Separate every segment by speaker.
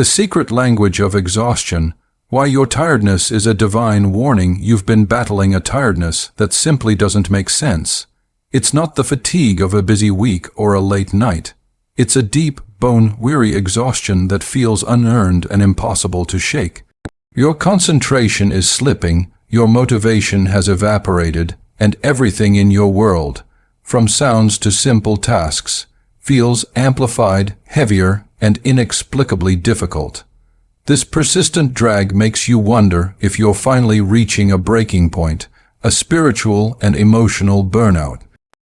Speaker 1: The secret language of exhaustion, why your tiredness is a divine warning you've been battling a tiredness that simply doesn't make sense. It's not the fatigue of a busy week or a late night. It's a deep, bone-weary exhaustion that feels unearned and impossible to shake. Your concentration is slipping, your motivation has evaporated, and everything in your world, from sounds to simple tasks, feels amplified, heavier, and inexplicably difficult. This persistent drag makes you wonder if you're finally reaching a breaking point, a spiritual and emotional burnout.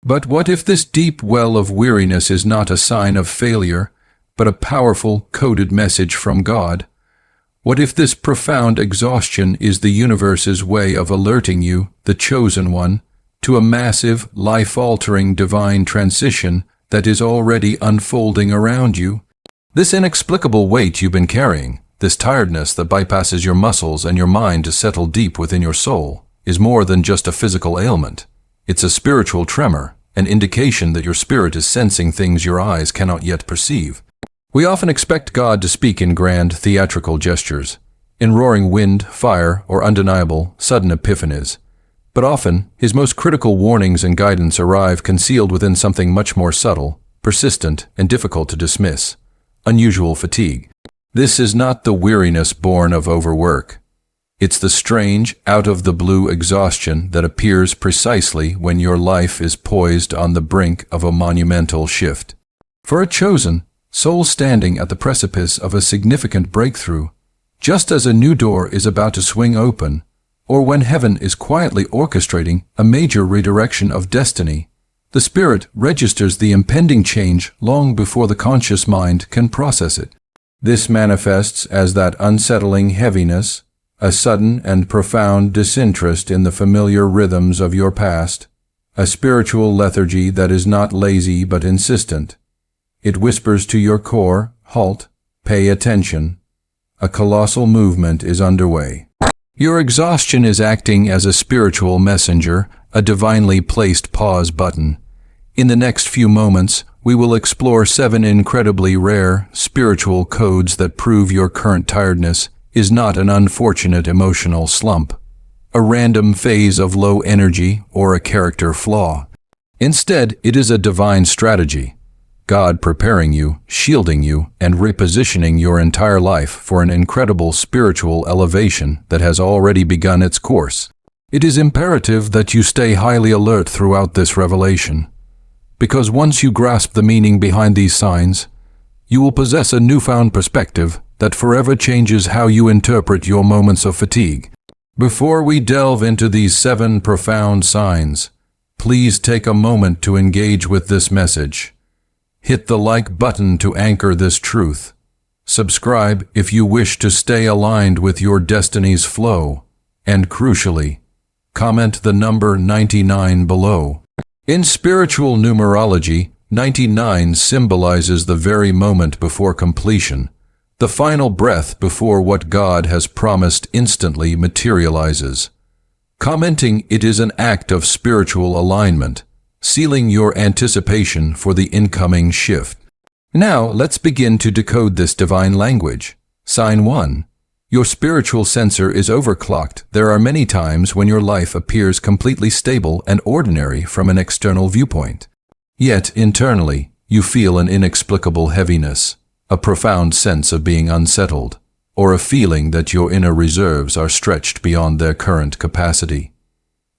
Speaker 1: But what if this deep well of weariness is not a sign of failure, but a powerful, coded message from God? What if this profound exhaustion is the universe's way of alerting you, the chosen one, to a massive, life-altering divine transition that is already unfolding around you? This inexplicable weight you've been carrying, this tiredness that bypasses your muscles and your mind to settle deep within your soul, is more than just a physical ailment. It's a spiritual tremor, an indication that your spirit is sensing things your eyes cannot yet perceive. We often expect God to speak in grand, theatrical gestures, in roaring wind, fire, or undeniable, sudden epiphanies. But often, His most critical warnings and guidance arrive concealed within something much more subtle, persistent, and difficult to dismiss: unusual fatigue. This is not the weariness born of overwork. It's the strange, out-of-the-blue exhaustion that appears precisely when your life is poised on the brink of a monumental shift. For a chosen, soul standing at the precipice of a significant breakthrough, just as a new door is about to swing open, or when heaven is quietly orchestrating a major redirection of destiny, the spirit registers the impending change long before the conscious mind can process it. This manifests as that unsettling heaviness, a sudden and profound disinterest in the familiar rhythms of your past, a spiritual lethargy that is not lazy but insistent. It whispers to your core, halt, pay attention. A colossal movement is underway. Your exhaustion is acting as a spiritual messenger, a divinely placed pause button. In the next few moments, we will explore 7 incredibly rare, spiritual codes that prove your current tiredness is not an unfortunate emotional slump, a random phase of low energy, or a character flaw. Instead, it is a divine strategy. God preparing you, shielding you, and repositioning your entire life for an incredible spiritual elevation that has already begun its course. It is imperative that you stay highly alert throughout this revelation, because once you grasp the meaning behind these signs, you will possess a newfound perspective that forever changes how you interpret your moments of fatigue. Before we delve into these 7 profound signs, please take a moment to engage with this message. Hit the like button to anchor this truth. Subscribe if you wish to stay aligned with your destiny's flow. And crucially, comment the number 99 below. In spiritual numerology, 99 symbolizes the very moment before completion, the final breath before what God has promised instantly materializes. Commenting it is an act of spiritual alignment, sealing your anticipation for the incoming shift. Now, let's begin to decode this divine language. Sign 1. Your spiritual sensor is overclocked. There are many times when your life appears completely stable and ordinary from an external viewpoint. Yet, internally, you feel an inexplicable heaviness, a profound sense of being unsettled, or a feeling that your inner reserves are stretched beyond their current capacity.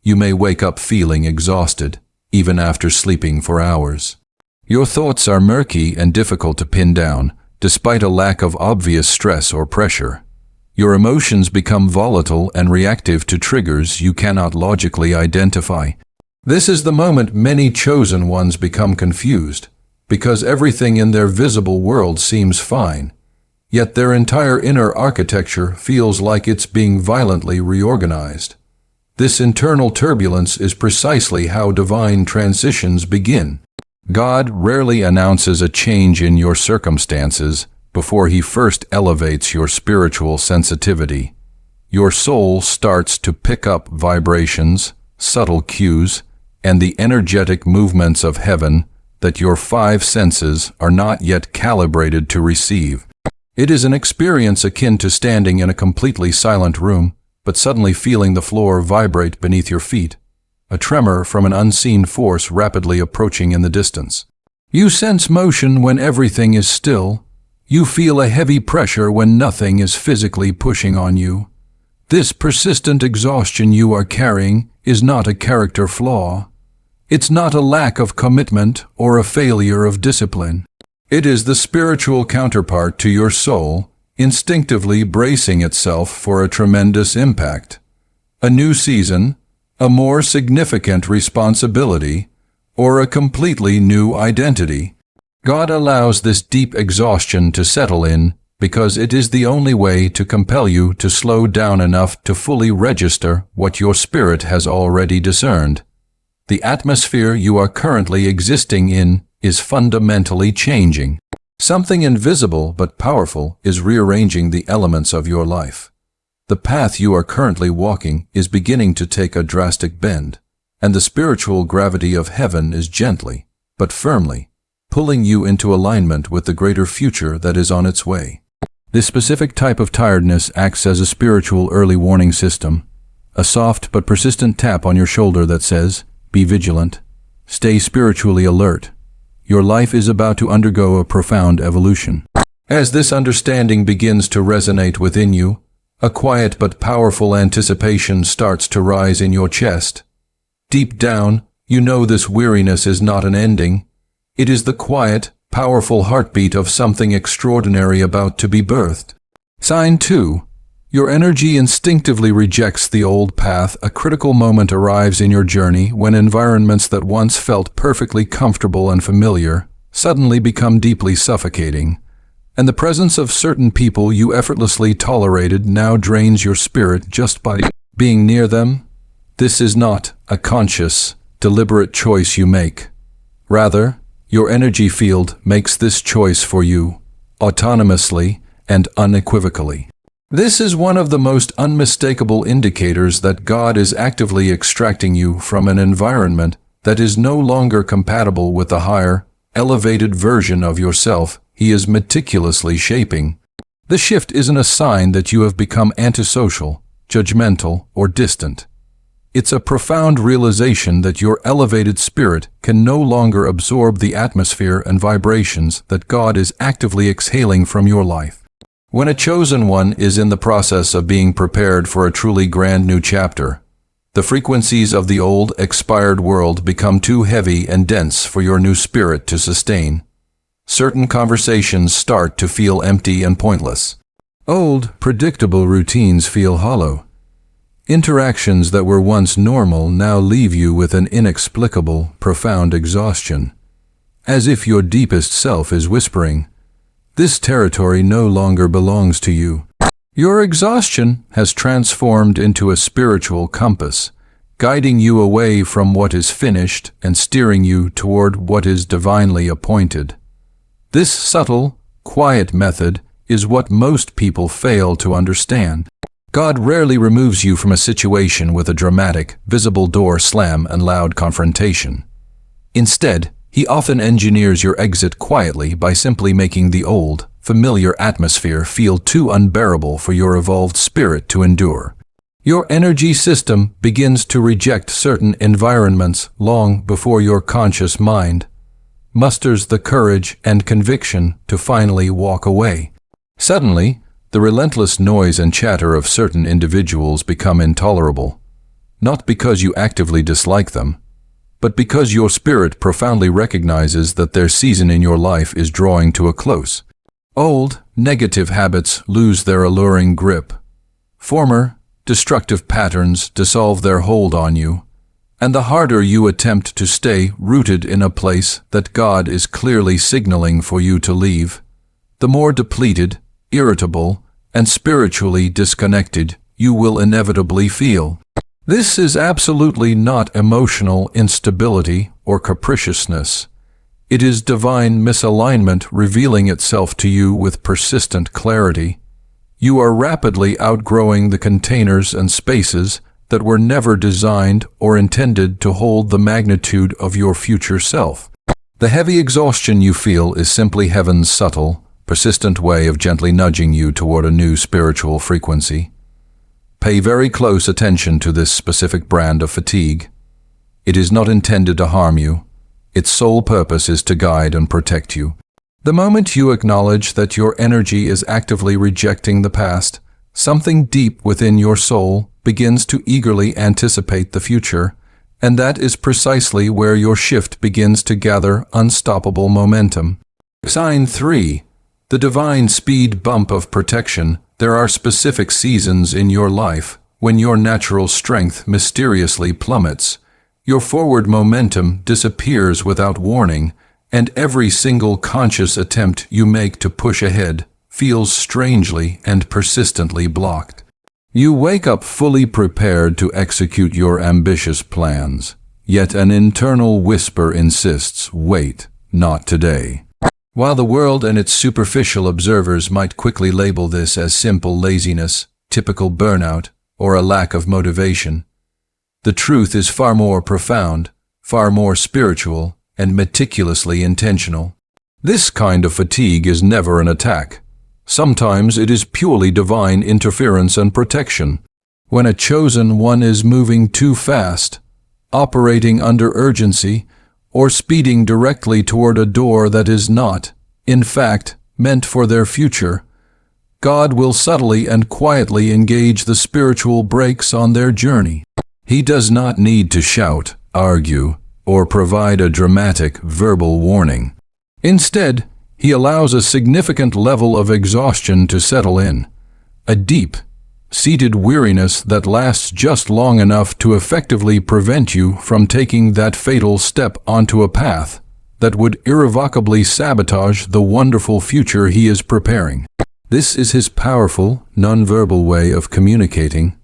Speaker 1: You may wake up feeling exhausted, even after sleeping for hours. Your thoughts are murky and difficult to pin down, despite a lack of obvious stress or pressure. Your emotions become volatile and reactive to triggers you cannot logically identify. This is the moment many chosen ones become confused, because everything in their visible world seems fine, yet their entire inner architecture feels like it's being violently reorganized. This internal turbulence is precisely how divine transitions begin. God rarely announces a change in your circumstances before He first elevates your spiritual sensitivity. Your soul starts to pick up vibrations, subtle cues, and the energetic movements of heaven that your 5 senses are not yet calibrated to receive. It is an experience akin to standing in a completely silent room, but suddenly feeling the floor vibrate beneath your feet, a tremor from an unseen force rapidly approaching in the distance. You sense motion when everything is still. You feel a heavy pressure when nothing is physically pushing on you. This persistent exhaustion you are carrying is not a character flaw. It's not a lack of commitment or a failure of discipline. It is the spiritual counterpart to your soul, instinctively bracing itself for a tremendous impact. A new season, a more significant responsibility, or a completely new identity. God allows this deep exhaustion to settle in because it is the only way to compel you to slow down enough to fully register what your spirit has already discerned. The atmosphere you are currently existing in is fundamentally changing. Something invisible but powerful is rearranging the elements of your life. The path you are currently walking is beginning to take a drastic bend, and the spiritual gravity of heaven is gently, but firmly, pulling you into alignment with the greater future that is on its way. This specific type of tiredness acts as a spiritual early warning system, a soft but persistent tap on your shoulder that says, "Be vigilant. Stay spiritually alert. Your life is about to undergo a profound evolution." As this understanding begins to resonate within you, a quiet but powerful anticipation starts to rise in your chest. Deep down, you know this weariness is not an ending. It is the quiet, powerful heartbeat of something extraordinary about to be birthed. Sign 2. Your energy instinctively rejects the old path. A critical moment arrives in your journey when environments that once felt perfectly comfortable and familiar suddenly become deeply suffocating, and the presence of certain people you effortlessly tolerated now drains your spirit just by being near them. This is not a conscious, deliberate choice you make. Rather, your energy field makes this choice for you, autonomously and unequivocally. This is one of the most unmistakable indicators that God is actively extracting you from an environment that is no longer compatible with the higher, elevated version of yourself He is meticulously shaping. The shift isn't a sign that you have become antisocial, judgmental, or distant. It's a profound realization that your elevated spirit can no longer absorb the atmosphere and vibrations that God is actively exhaling from your life. When a chosen one is in the process of being prepared for a truly grand new chapter, the frequencies of the old, expired world become too heavy and dense for your new spirit to sustain. Certain conversations start to feel empty and pointless. Old, predictable routines feel hollow. Interactions that were once normal now leave you with an inexplicable, profound exhaustion, as if your deepest self is whispering, "This territory no longer belongs to you." Your exhaustion has transformed into a spiritual compass, guiding you away from what is finished and steering you toward what is divinely appointed. This subtle, quiet method is what most people fail to understand. God rarely removes you from a situation with a dramatic, visible door slam and loud confrontation. Instead, He often engineers your exit quietly by simply making the old, familiar atmosphere feel too unbearable for your evolved spirit to endure. Your energy system begins to reject certain environments long before your conscious mind musters the courage and conviction to finally walk away. Suddenly, the relentless noise and chatter of certain individuals become intolerable, not because you actively dislike them, but because your spirit profoundly recognizes that their season in your life is drawing to a close. Old, negative habits lose their alluring grip. Former, destructive patterns dissolve their hold on you, and the harder you attempt to stay rooted in a place that God is clearly signaling for you to leave, the more depleted, irritable, and spiritually disconnected you will inevitably feel. This is absolutely not emotional instability or capriciousness. It is divine misalignment revealing itself to you with persistent clarity. You are rapidly outgrowing the containers and spaces that were never designed or intended to hold the magnitude of your future self. The heavy exhaustion you feel is simply heaven's subtle, persistent way of gently nudging you toward a new spiritual frequency. Pay very close attention to this specific brand of fatigue. It is not intended to harm you. Its sole purpose is to guide and protect you. The moment you acknowledge that your energy is actively rejecting the past, something deep within your soul begins to eagerly anticipate the future, and that is precisely where your shift begins to gather unstoppable momentum. Sign 3. The divine speed bump of protection. There are specific seasons in your life when your natural strength mysteriously plummets. Your forward momentum disappears without warning, and every single conscious attempt you make to push ahead feels strangely and persistently blocked. You wake up fully prepared to execute your ambitious plans, yet an internal whisper insists, wait, not today. While the world and its superficial observers might quickly label this as simple laziness, typical burnout, or a lack of motivation, the truth is far more profound, far more spiritual, and meticulously intentional. This kind of fatigue is never an attack. Sometimes it is purely divine interference and protection. When a chosen one is moving too fast, operating under urgency, or speeding directly toward a door that is not, in fact, meant for their future, God will subtly and quietly engage the spiritual brakes on their journey. He does not need to shout, argue, or provide a dramatic verbal warning. Instead, He allows a significant level of exhaustion to settle in, a deep, seated weariness that lasts just long enough to effectively prevent you from taking that fatal step onto a path that would irrevocably sabotage the wonderful future He is preparing. This is His powerful, nonverbal way of communicating.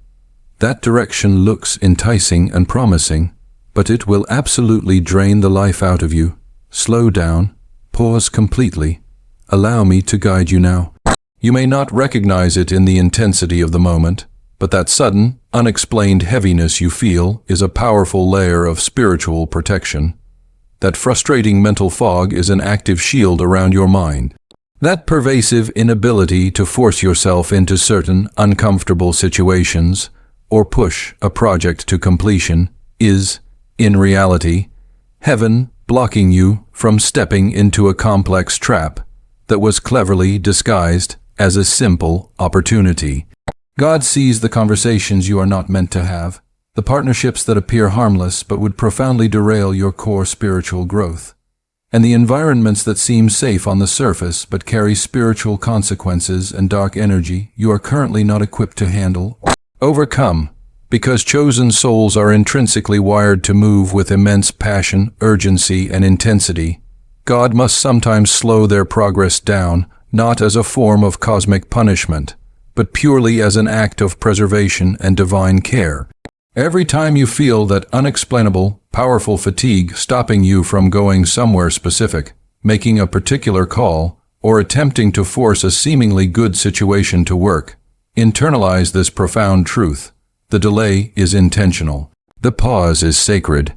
Speaker 1: That direction looks enticing and promising, but it will absolutely drain the life out of you. Slow down, pause completely. Allow me to guide you now. You may not recognize it in the intensity of the moment, but that sudden, unexplained heaviness you feel is a powerful layer of spiritual protection. That frustrating mental fog is an active shield around your mind. That pervasive inability to force yourself into certain uncomfortable situations or push a project to completion is, in reality, heaven blocking you from stepping into a complex trap that was cleverly disguised as a simple opportunity. God sees the conversations you are not meant to have, the partnerships that appear harmless but would profoundly derail your core spiritual growth, and the environments that seem safe on the surface but carry spiritual consequences and dark energy you are currently not equipped to handle or overcome. Because chosen souls are intrinsically wired to move with immense passion, urgency, and intensity, God must sometimes slow their progress down, not as a form of cosmic punishment, but purely as an act of preservation and divine care. Every time you feel that unexplainable, powerful fatigue stopping you from going somewhere specific, making a particular call, or attempting to force a seemingly good situation to work, internalize this profound truth. The delay is intentional. The pause is sacred.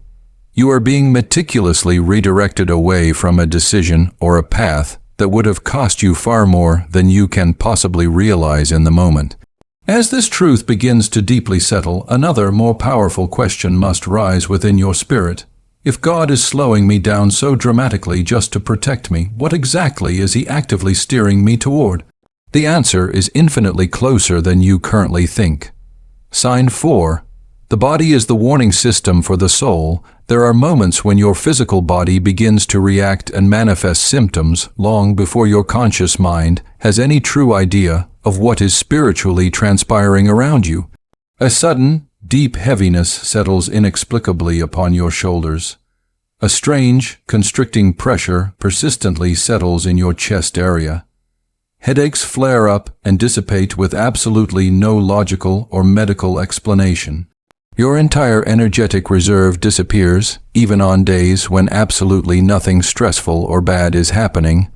Speaker 1: You are being meticulously redirected away from a decision or a path that would have cost you far more than you can possibly realize in the moment. As this truth begins to deeply settle, another, more powerful question must rise within your spirit. If God is slowing me down so dramatically just to protect me, what exactly is He actively steering me toward? The answer is infinitely closer than you currently think. Sign 4. The body is the warning system for the soul. There are moments when your physical body begins to react and manifest symptoms long before your conscious mind has any true idea of what is spiritually transpiring around you. A sudden, deep heaviness settles inexplicably upon your shoulders. A strange, constricting pressure persistently settles in your chest area. Headaches flare up and dissipate with absolutely no logical or medical explanation. Your entire energetic reserve disappears, even on days when absolutely nothing stressful or bad is happening.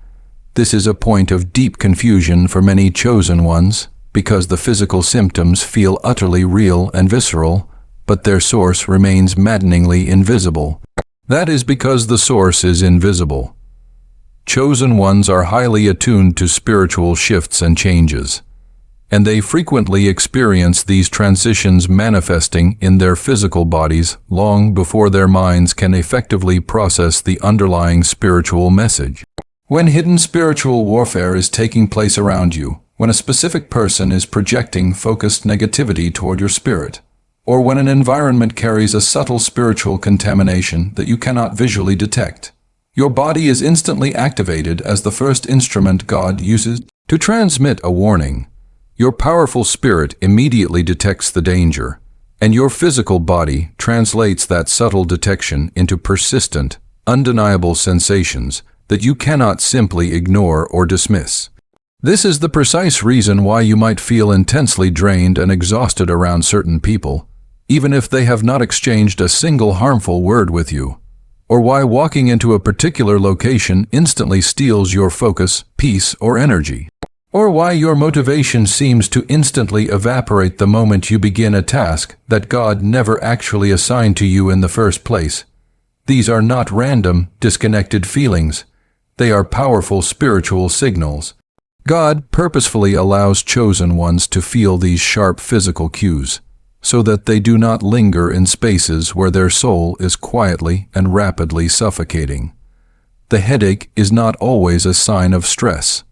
Speaker 1: This is a point of deep confusion for many chosen ones, because the physical symptoms feel utterly real and visceral, but their source remains maddeningly invisible. That is because the source is invisible. Chosen ones are highly attuned to spiritual shifts and changes, and they frequently experience these transitions manifesting in their physical bodies long before their minds can effectively process the underlying spiritual message. When hidden spiritual warfare is taking place around you, when a specific person is projecting focused negativity toward your spirit, or when an environment carries a subtle spiritual contamination that you cannot visually detect, your body is instantly activated as the first instrument God uses to transmit a warning. Your powerful spirit immediately detects the danger, and your physical body translates that subtle detection into persistent, undeniable sensations that you cannot simply ignore or dismiss. This is the precise reason why you might feel intensely drained and exhausted around certain people, even if they have not exchanged a single harmful word with you, or why walking into a particular location instantly steals your focus, peace, or energy, or why your motivation seems to instantly evaporate the moment you begin a task that God never actually assigned to you in the first place. These are not random, disconnected feelings. They are powerful spiritual signals. God purposefully allows chosen ones to feel these sharp physical cues, so that they do not linger in spaces where their soul is quietly and rapidly suffocating. The headache is not always a sign of stress.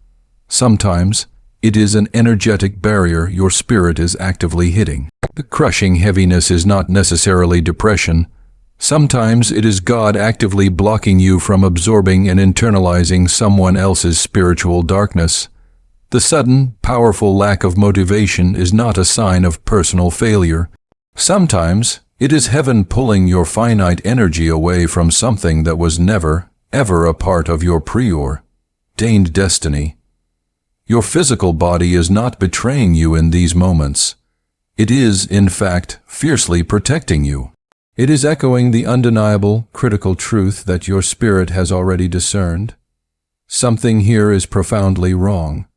Speaker 1: Sometimes, it is an energetic barrier your spirit is actively hitting. The crushing heaviness is not necessarily depression. Sometimes it is God actively blocking you from absorbing and internalizing someone else's spiritual darkness. The sudden, powerful lack of motivation is not a sign of personal failure. Sometimes, it is heaven pulling your finite energy away from something that was never, ever a part of your preordained destiny. Your physical body is not betraying you in these moments. It is, in fact, fiercely protecting you. It is echoing the undeniable, critical truth that your spirit has already discerned. Something here is profoundly wrong.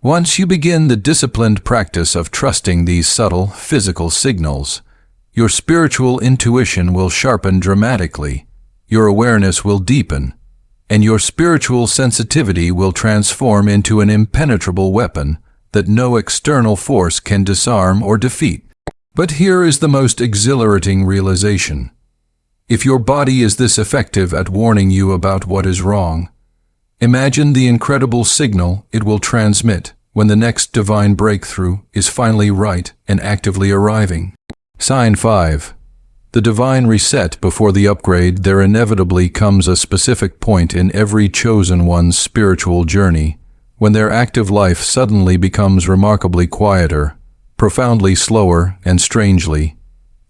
Speaker 1: Once you begin the disciplined practice of trusting these subtle, physical signals, your spiritual intuition will sharpen dramatically, your awareness will deepen, and your spiritual sensitivity will transform into an impenetrable weapon that no external force can disarm or defeat. But here is the most exhilarating realization. If your body is this effective at warning you about what is wrong, imagine the incredible signal it will transmit when the next divine breakthrough is finally right and actively arriving. Sign 5. The divine reset. Before the upgrade, there inevitably comes a specific point in every chosen one's spiritual journey when their active life suddenly becomes remarkably quieter, profoundly slower, and strangely,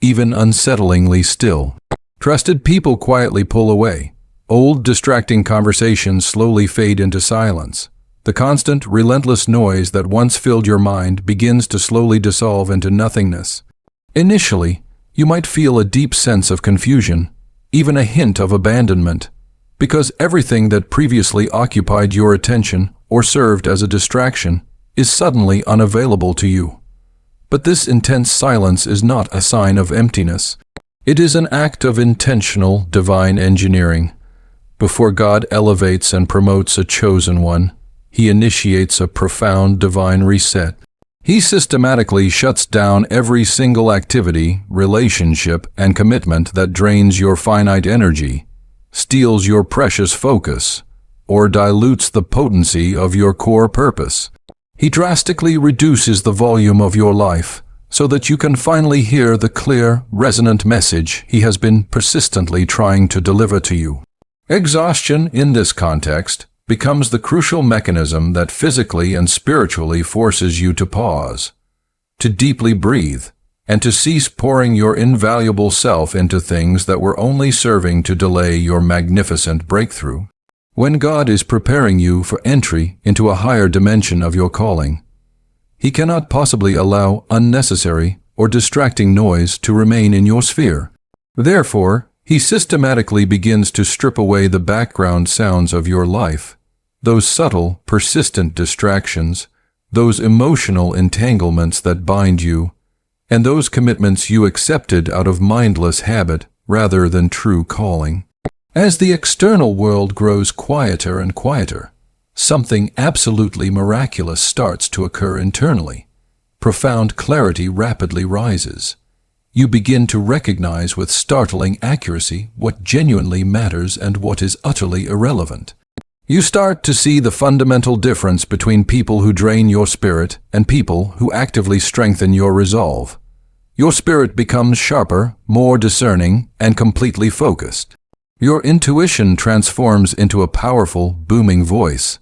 Speaker 1: even unsettlingly still. Trusted people quietly pull away. Old, distracting conversations slowly fade into silence. The constant, relentless noise that once filled your mind begins to slowly dissolve into nothingness. Initially, you might feel a deep sense of confusion, even a hint of abandonment, because everything that previously occupied your attention or served as a distraction is suddenly unavailable to you. But this intense silence is not a sign of emptiness. It is an act of intentional divine engineering. Before God elevates and promotes a chosen one, He initiates a profound divine reset. He systematically shuts down every single activity, relationship, and commitment that drains your finite energy, steals your precious focus, or dilutes the potency of your core purpose. He drastically reduces the volume of your life so that you can finally hear the clear, resonant message He has been persistently trying to deliver to you. Exhaustion, in this context, becomes the crucial mechanism that physically and spiritually forces you to pause, to deeply breathe, and to cease pouring your invaluable self into things that were only serving to delay your magnificent breakthrough. When God is preparing you for entry into a higher dimension of your calling, He cannot possibly allow unnecessary or distracting noise to remain in your sphere. Therefore, He systematically begins to strip away the background sounds of your life, those subtle, persistent distractions, those emotional entanglements that bind you, and those commitments you accepted out of mindless habit rather than true calling. As the external world grows quieter and quieter, something absolutely miraculous starts to occur internally. Profound clarity rapidly rises. You begin to recognize with startling accuracy what genuinely matters and what is utterly irrelevant. You start to see the fundamental difference between people who drain your spirit and people who actively strengthen your resolve. Your spirit becomes sharper, more discerning, and completely focused. Your intuition transforms into a powerful, booming voice.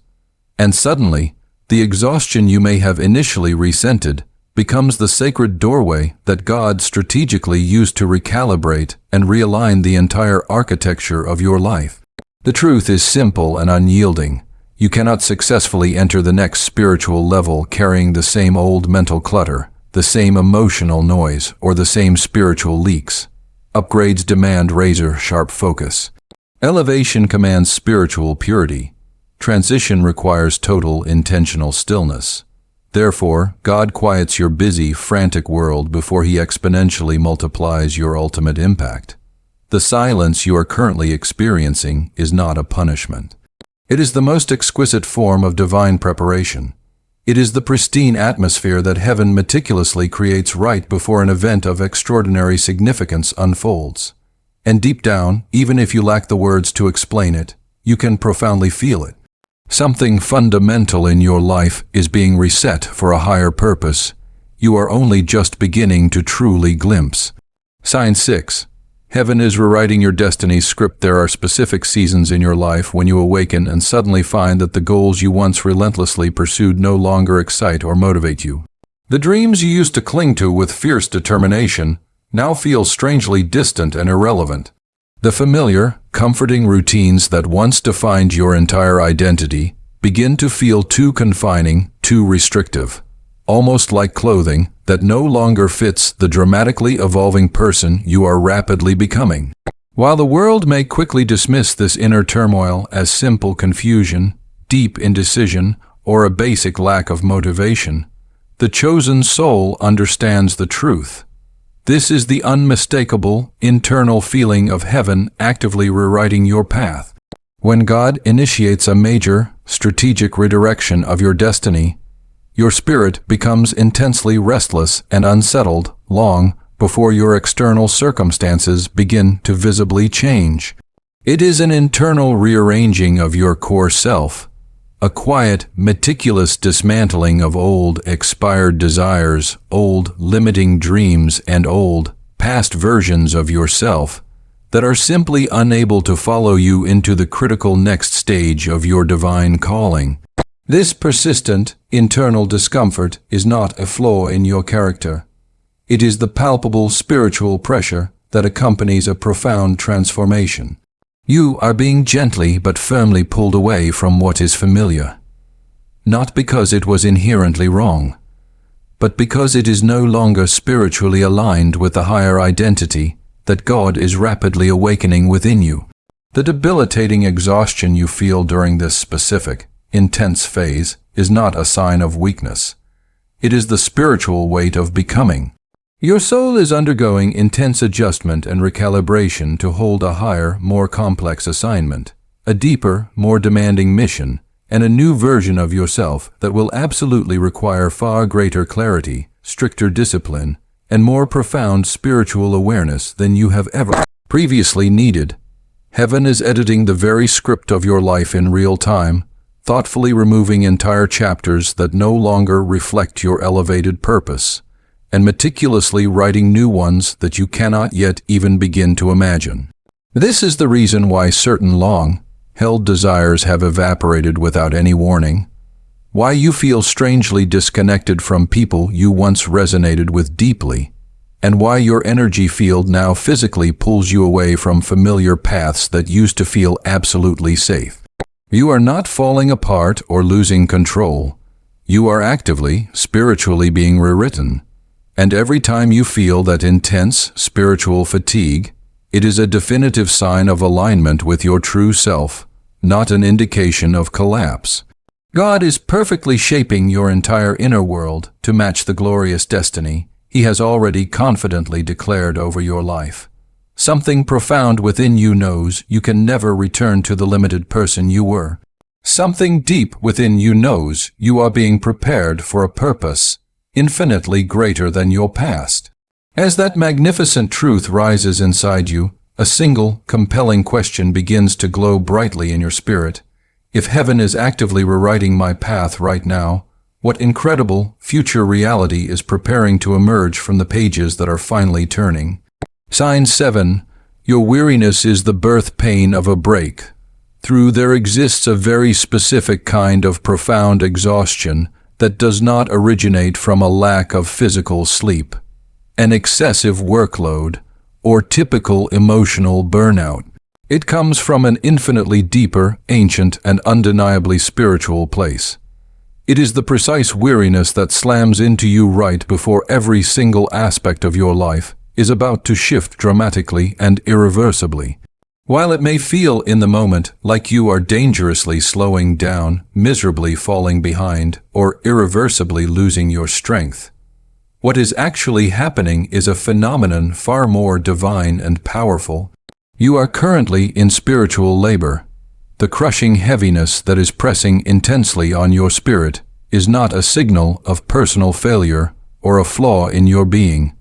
Speaker 1: And suddenly, the exhaustion you may have initially resented becomes the sacred doorway that God strategically used to recalibrate and realign the entire architecture of your life. The truth is simple and unyielding. You cannot successfully enter the next spiritual level carrying the same old mental clutter, the same emotional noise, or the same spiritual leaks. Upgrades demand razor-sharp focus. Elevation commands spiritual purity. Transition requires total, intentional stillness. Therefore, God quiets your busy, frantic world before He exponentially multiplies your ultimate impact. The silence you are currently experiencing is not a punishment. It is the most exquisite form of divine preparation. It is the pristine atmosphere that heaven meticulously creates right before an event of extraordinary significance unfolds. And deep down, even if you lack the words to explain it, you can profoundly feel it. Something fundamental in your life is being reset for a higher purpose. You are only just beginning to truly glimpse. Sign 6. Heaven is rewriting your destiny's script. There are specific seasons in your life when you awaken and suddenly find that the goals you once relentlessly pursued no longer excite or motivate you. The dreams you used to cling to with fierce determination now feel strangely distant and irrelevant. The familiar, comforting routines that once defined your entire identity begin to feel too confining, too restrictive, almost like clothing that no longer fits the dramatically evolving person you are rapidly becoming. While the world may quickly dismiss this inner turmoil as simple confusion, deep indecision, or a basic lack of motivation, the chosen soul understands the truth. This is the unmistakable, internal feeling of heaven actively rewriting your path. When God initiates a major, strategic redirection of your destiny, your spirit becomes intensely restless and unsettled long before your external circumstances begin to visibly change. It is an internal rearranging of your core self, a quiet, meticulous dismantling of old, expired desires, old, limiting dreams, and old, past versions of yourself that are simply unable to follow you into the critical next stage of your divine calling. This persistent, internal discomfort is not a flaw in your character. It is the palpable spiritual pressure that accompanies a profound transformation. You are being gently but firmly pulled away from what is familiar, not because it was inherently wrong, but because it is no longer spiritually aligned with the higher identity that God is rapidly awakening within you. The debilitating exhaustion you feel during this specific, intense phase is not a sign of weakness. It is the spiritual weight of becoming. Your soul is undergoing intense adjustment and recalibration to hold a higher, more complex assignment, a deeper, more demanding mission, and a new version of yourself that will absolutely require far greater clarity, stricter discipline, and more profound spiritual awareness than you have ever previously needed. Heaven is editing the very script of your life in real time, thoughtfully removing entire chapters that no longer reflect your elevated purpose, and meticulously writing new ones that you cannot yet even begin to imagine. This is the reason why certain long-held desires have evaporated without any warning, why you feel strangely disconnected from people you once resonated with deeply, and why your energy field now physically pulls you away from familiar paths that used to feel absolutely safe. You are not falling apart or losing control. You are actively, spiritually being rewritten. And every time you feel that intense spiritual fatigue, it is a definitive sign of alignment with your true self, not an indication of collapse. God is perfectly shaping your entire inner world to match the glorious destiny He has already confidently declared over your life. Something profound within you knows you can never return to the limited person you were. Something deep within you knows you are being prepared for a purpose infinitely greater than your past. As that magnificent truth rises inside you, a single, compelling question begins to glow brightly in your spirit. If heaven is actively rewriting my path right now, what incredible future reality is preparing to emerge from the pages that are finally turning? Sign 7. Your weariness is the birth pain of a break. Through there exists a very specific kind of profound exhaustion that does not originate from a lack of physical sleep, an excessive workload, or typical emotional burnout. It comes from an infinitely deeper, ancient, and undeniably spiritual place. It is the precise weariness that slams into you right before every single aspect of your life is about to shift dramatically and irreversibly. While it may feel in the moment like you are dangerously slowing down, miserably falling behind, or irreversibly losing your strength, what is actually happening is a phenomenon far more divine and powerful. You are currently in spiritual labor. The crushing heaviness that is pressing intensely on your spirit is not a signal of personal failure or a flaw in your being.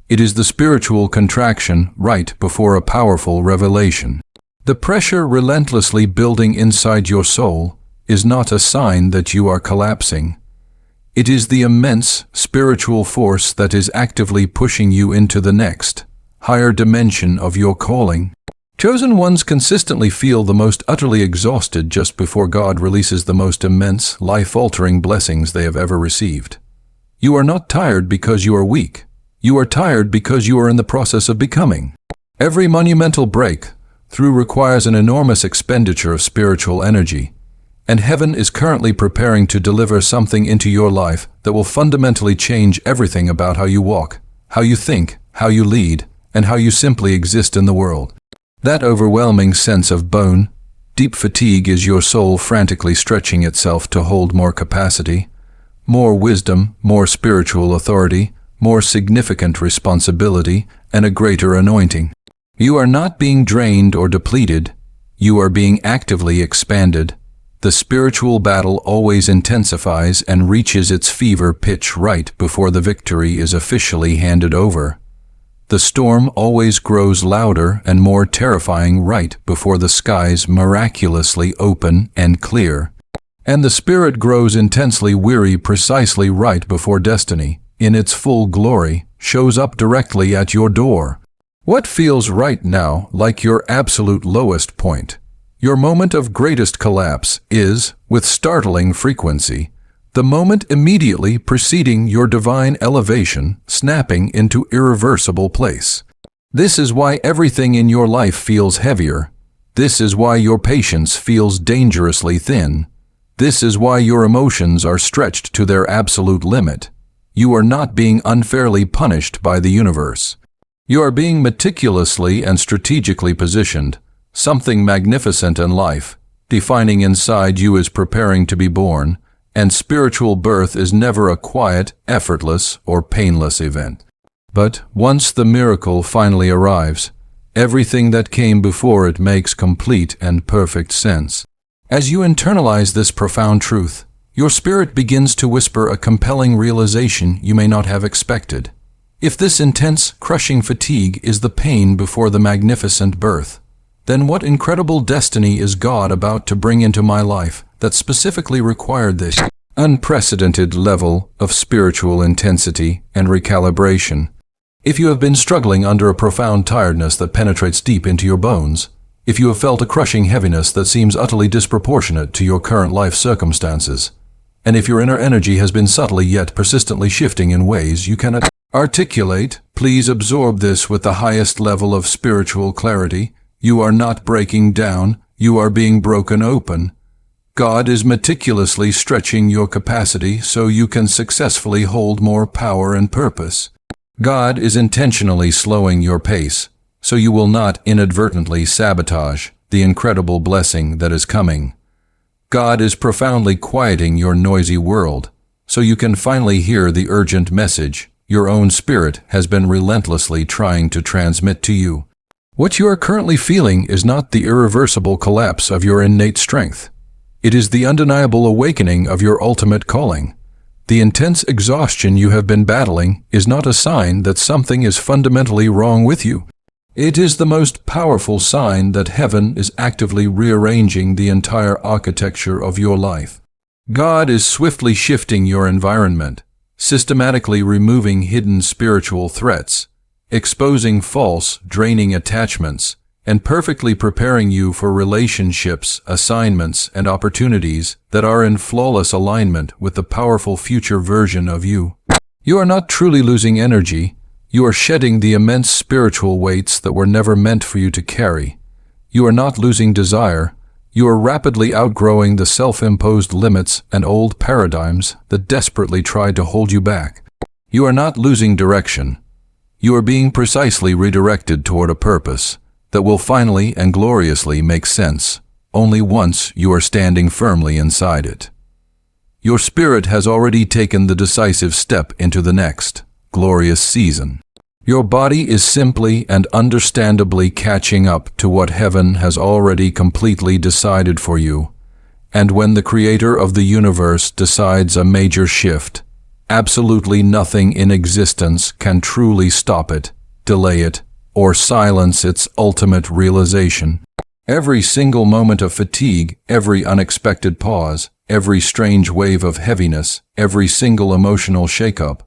Speaker 1: It is the spiritual contraction right before a powerful revelation. The pressure relentlessly building inside your soul is not a sign that you are collapsing. It is the immense spiritual force that is actively pushing you into the next, higher dimension of your calling. Chosen ones consistently feel the most utterly exhausted just before God releases the most immense, life-altering blessings they have ever received. You are not tired because you are weak. You are tired because you are in the process of becoming. Every monumental breakthrough requires an enormous expenditure of spiritual energy, and heaven is currently preparing to deliver something into your life that will fundamentally change everything about how you walk, how you think, how you lead, and how you simply exist in the world. That overwhelming sense of bone, deep fatigue is your soul frantically stretching itself to hold more capacity, more wisdom, more spiritual authority, more significant responsibility, and a greater anointing. You are not being drained or depleted. You are being actively expanded. The spiritual battle always intensifies and reaches its fever pitch right before the victory is officially handed over. The storm always grows louder and more terrifying right before the skies miraculously open and clear. And the spirit grows intensely weary precisely right before destiny, in its full glory, shows up directly at your door. What feels right now like your absolute lowest point, your moment of greatest collapse, is, with startling frequency, the moment immediately preceding your divine elevation snapping into irreversible place. This is why everything in your life feels heavier. This is why your patience feels dangerously thin. This is why your emotions are stretched to their absolute limit. You are not being unfairly punished by the universe. You are being meticulously and strategically positioned. Something magnificent in life, defining inside you, is preparing to be born, and spiritual birth is never a quiet, effortless, or painless event. But once the miracle finally arrives, everything that came before it makes complete and perfect sense. As you internalize this profound truth, your spirit begins to whisper a compelling realization you may not have expected. If this intense, crushing fatigue is the pain before the magnificent birth, then what incredible destiny is God about to bring into my life that specifically required this unprecedented level of spiritual intensity and recalibration? If you have been struggling under a profound tiredness that penetrates deep into your bones, if you have felt a crushing heaviness that seems utterly disproportionate to your current life circumstances, and if your inner energy has been subtly yet persistently shifting in ways you cannot articulate, please absorb this with the highest level of spiritual clarity. You are not breaking down, you are being broken open. God is meticulously stretching your capacity so you can successfully hold more power and purpose. God is intentionally slowing your pace so you will not inadvertently sabotage the incredible blessing that is coming. God is profoundly quieting your noisy world so you can finally hear the urgent message your own spirit has been relentlessly trying to transmit to you. What you are currently feeling is not the irreversible collapse of your innate strength. It is the undeniable awakening of your ultimate calling. The intense exhaustion you have been battling is not a sign that something is fundamentally wrong with you. It is the most powerful sign that heaven is actively rearranging the entire architecture of your life. God is swiftly shifting your environment, systematically removing hidden spiritual threats, exposing false, draining attachments, and perfectly preparing you for relationships, assignments, and opportunities that are in flawless alignment with the powerful future version of you. You are not truly losing energy. You are shedding the immense spiritual weights that were never meant for you to carry. You are not losing desire. You are rapidly outgrowing the self-imposed limits and old paradigms that desperately tried to hold you back. You are not losing direction. You are being precisely redirected toward a purpose that will finally and gloriously make sense only once you are standing firmly inside it. Your spirit has already taken the decisive step into the next glorious season. Your body is simply and understandably catching up to what heaven has already completely decided for you. And when the Creator of the universe decides a major shift, absolutely nothing in existence can truly stop it, delay it, or silence its ultimate realization. Every single moment of fatigue, every unexpected pause, every strange wave of heaviness, every single emotional shakeup,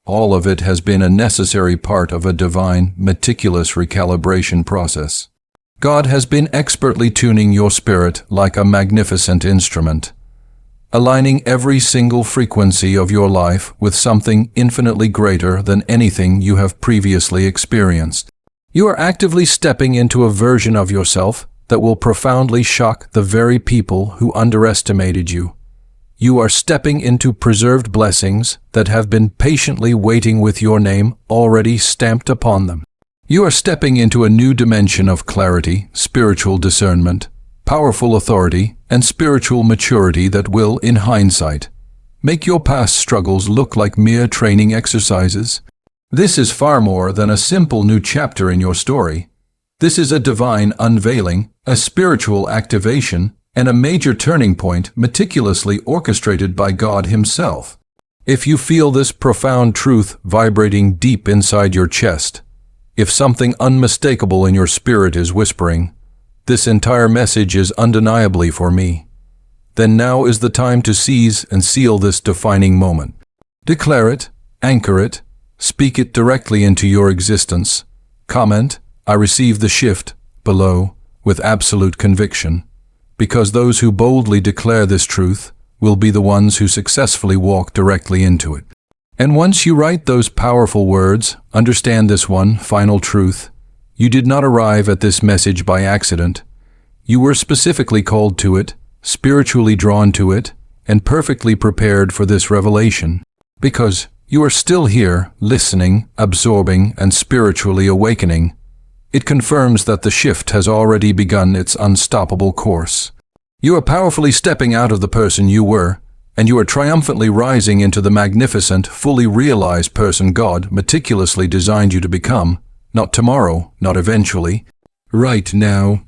Speaker 1: all of it has been a necessary part of a divine, meticulous recalibration process. God has been expertly tuning your spirit like a magnificent instrument, aligning every single frequency of your life with something infinitely greater than anything you have previously experienced. You are actively stepping into a version of yourself that will profoundly shock the very people who underestimated you. You are stepping into preserved blessings that have been patiently waiting with your name already stamped upon them. You are stepping into a new dimension of clarity, spiritual discernment, powerful authority, and spiritual maturity that will, in hindsight, make your past struggles look like mere training exercises. This is far more than a simple new chapter in your story. This is a divine unveiling, a spiritual activation, and a major turning point meticulously orchestrated by God Himself. If you feel this profound truth vibrating deep inside your chest, if something unmistakable in your spirit is whispering, "This entire message is undeniably for me," then now is the time to seize and seal this defining moment. Declare it, anchor it, speak it directly into your existence. Comment, "I receive the shift," below, with absolute conviction, because those who boldly declare this truth will be the ones who successfully walk directly into it. And once you write those powerful words, understand this one final truth. You did not arrive at this message by accident. You were specifically called to it, spiritually drawn to it, and perfectly prepared for this revelation. Because you are still here, listening, absorbing, and spiritually awakening, it confirms that the shift has already begun its unstoppable course. You are powerfully stepping out of the person you were, and you are triumphantly rising into the magnificent, fully realized person God meticulously designed you to become, not tomorrow, not eventually, right now.